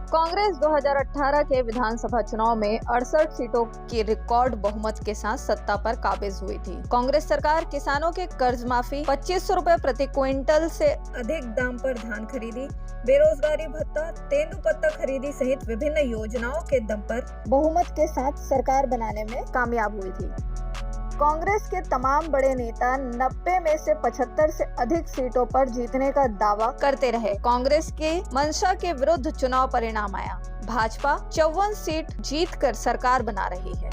कांग्रेस 2018 के विधानसभा चुनाव में 68 सीटों की रिकॉर्ड बहुमत के साथ सत्ता पर काबिज हुई थी। कांग्रेस सरकार किसानों के कर्ज माफी, 2500 रुपए प्रति क्विंटल से अधिक दाम पर धान खरीदी, बेरोजगारी भत्ता, तेंदुपत्ता खरीदी सहित विभिन्न योजनाओं के दम पर बहुमत के साथ सरकार बनाने में कामयाब हुई थी। कांग्रेस के तमाम बड़े नेता 90 में से 75 से अधिक सीटों पर जीतने का दावा करते रहे। कांग्रेस के मंशा के विरुद्ध चुनाव परिणाम आया। भाजपा 54 सीट जीतकर सरकार बना रही है।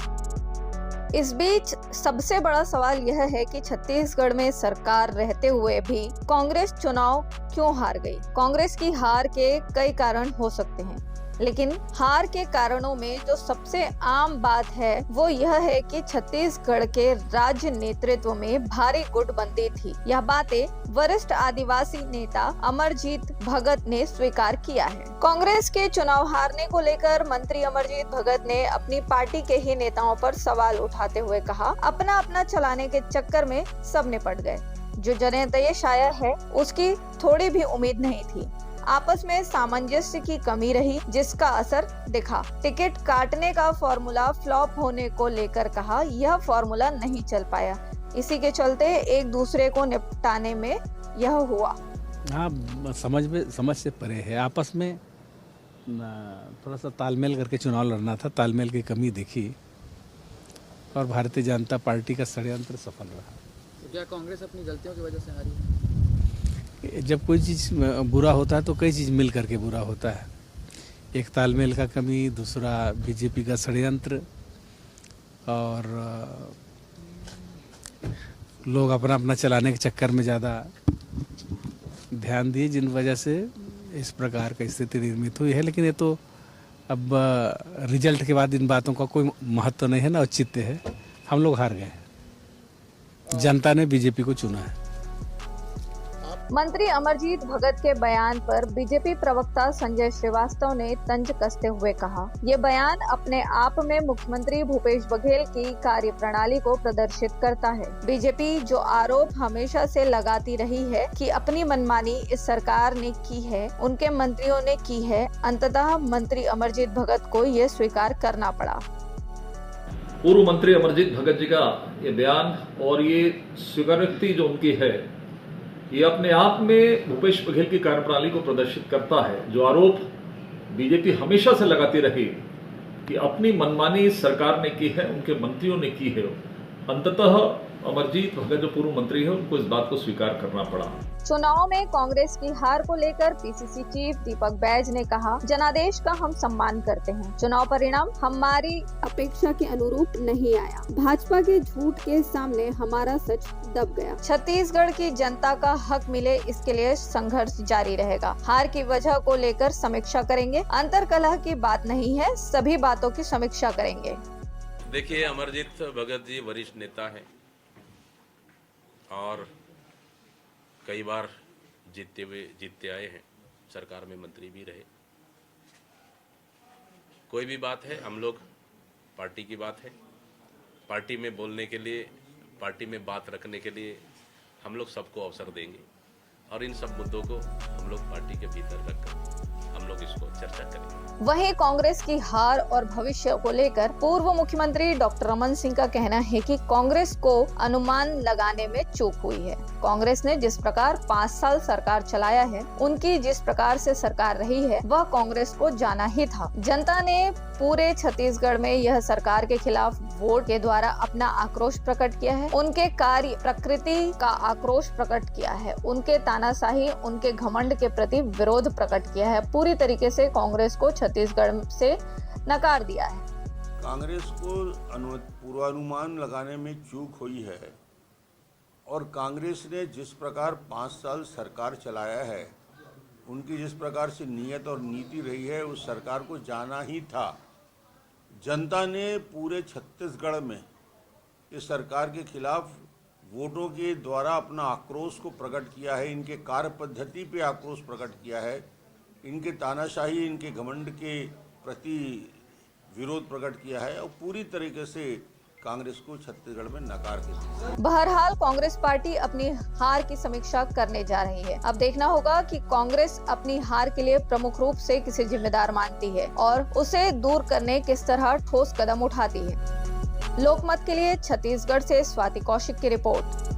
इस बीच सबसे बड़ा सवाल यह है कि छत्तीसगढ़ में सरकार रहते हुए भी कांग्रेस चुनाव क्यों हार गई। कांग्रेस की हार के कई कारण हो सकते हैं, लेकिन हार के कारणों में जो सबसे आम बात है वो यह है कि छत्तीसगढ़ के राज्य नेतृत्व में भारी गुटबंदी थी। यह बातें वरिष्ठ आदिवासी नेता अमरजीत भगत ने स्वीकार किया है। कांग्रेस के चुनाव हारने को लेकर मंत्री अमरजीत भगत ने अपनी पार्टी के ही नेताओं पर सवाल उठाते हुए कहा, अपना अपना चलाने के चक्कर में सब निपट गए। जो जनता शायर है उसकी थोड़ी भी उम्मीद नहीं थी। आपस में सामंजस्य की कमी रही, जिसका असर दिखा। टिकट काटने का फॉर्मूला फ्लॉप होने को लेकर कहा, यह फॉर्मूला नहीं चल पाया। इसी के चलते एक दूसरे को निपटाने में यह हुआ। हाँ, समझ से परे है। आपस में थोड़ा सा तालमेल करके चुनाव लड़ना था, तालमेल की कमी दिखी और भारतीय जनता पार्टी का षड्यंत्र सफल रहा। तो क्या कांग्रेस अपनी गलतियों की वजह से हारी है? जब कोई चीज़ बुरा होता है तो कई चीज़ मिल करके बुरा होता है। एक तालमेल का कमी, दूसरा बीजेपी का षड्यंत्र और लोग अपना अपना चलाने के चक्कर में ज़्यादा ध्यान दिए, जिन वजह से इस प्रकार की स्थिति निर्मित हुई है। लेकिन ये तो अब रिजल्ट के बाद इन बातों का कोई महत्व नहीं है, ना औचित्य है। हम लोग हार गए, जनता ने बीजेपी को चुना है। मंत्री अमरजीत भगत के बयान पर बीजेपी प्रवक्ता संजय श्रीवास्तव ने तंज कसते हुए कहा, ये बयान अपने आप में मुख्यमंत्री भूपेश बघेल की कार्यप्रणाली को प्रदर्शित करता है। बीजेपी जो आरोप हमेशा से लगाती रही है कि अपनी मनमानी इस सरकार ने की है, उनके मंत्रियों ने की है, अंततः मंत्री अमरजीत भगत को ये स्वीकार करना पड़ा। पूर्व मंत्री अमरजीत भगत जी का ये बयान और ये स्वीकारोक्ति जो उनकी है, ये अपने आप में भूपेश बघेल की कार्यप्रणाली को प्रदर्शित करता है। जो आरोप बीजेपी हमेशा से लगाती रही कि अपनी मनमानी सरकार ने की है, उनके मंत्रियों ने की है, अंततः अमरजीत भगत जो पूर्व मंत्री है उनको इस बात को स्वीकार करना पड़ा। चुनाव में कांग्रेस की हार को लेकर पीसीसी चीफ दीपक बैज ने कहा, जनादेश का हम सम्मान करते हैं। चुनाव परिणाम हमारी अपेक्षा के अनुरूप नहीं आया। भाजपा के झूठ के सामने हमारा सच दब गया। छत्तीसगढ़ की जनता का हक मिले, इसके लिए संघर्ष जारी रहेगा। हार की वजह को लेकर समीक्षा करेंगे। अंतर्कलह की बात नहीं है, सभी बातों की समीक्षा करेंगे। देखिए, अमरजीत भगत जी वरिष्ठ नेता हैं और कई बार जीतते आए हैं, सरकार में मंत्री भी रहे। कोई भी बात है, हम लोग पार्टी की बात है, पार्टी में बोलने के लिए, पार्टी में बात रखने के लिए हम लोग सबको अवसर देंगे और इन सब मुद्दों को हम लोग पार्टी के भीतर रखकर हम लोग इसको चर्चा करेंगे। वहीं कांग्रेस की हार और भविष्य को लेकर पूर्व मुख्यमंत्री डॉक्टर रमन सिंह का कहना है कि कांग्रेस को अनुमान लगाने में चूक हुई है। कांग्रेस ने जिस प्रकार 5 साल सरकार चलाया है, उनकी जिस प्रकार से सरकार रही है, वह कांग्रेस को जाना ही था। जनता ने पूरे छत्तीसगढ़ में यह सरकार के खिलाफ वोट के द्वारा अपना आक्रोश प्रकट किया है, उनके कार्य प्रकृति का आक्रोश प्रकट किया है, उनके तानाशाही, उनके घमंड के प्रति विरोध प्रकट किया है। पूरी तरीके से कांग्रेस को छत्तीसगढ़ से नकार दिया है। कांग्रेस को पूर्वानुमान लगाने में चूक हुई है और कांग्रेस ने जिस प्रकार 5 साल सरकार चलाया है, उनकी जिस प्रकार से नीयत और नीति रही है, उस सरकार को जाना ही था। जनता ने पूरे छत्तीसगढ़ में इस सरकार के खिलाफ वोटों के द्वारा अपना आक्रोश को प्रकट किया है, इनके कार्य पद्धति पे आक्रोश प्रकट किया है, इनके तानाशाही, इनके घमंड के प्रति विरोध प्रकट किया है और पूरी तरीके से कांग्रेस को छत्तीसगढ़ में नकार के दी। बहरहाल कांग्रेस पार्टी अपनी हार की समीक्षा करने जा रही है। अब देखना होगा कि कांग्रेस अपनी हार के लिए प्रमुख रूप से किसे जिम्मेदार मानती है और उसे दूर करने किस तरह ठोस कदम उठाती है। लोकमत के लिए छत्तीसगढ़ से स्वाति कौशिक की रिपोर्ट।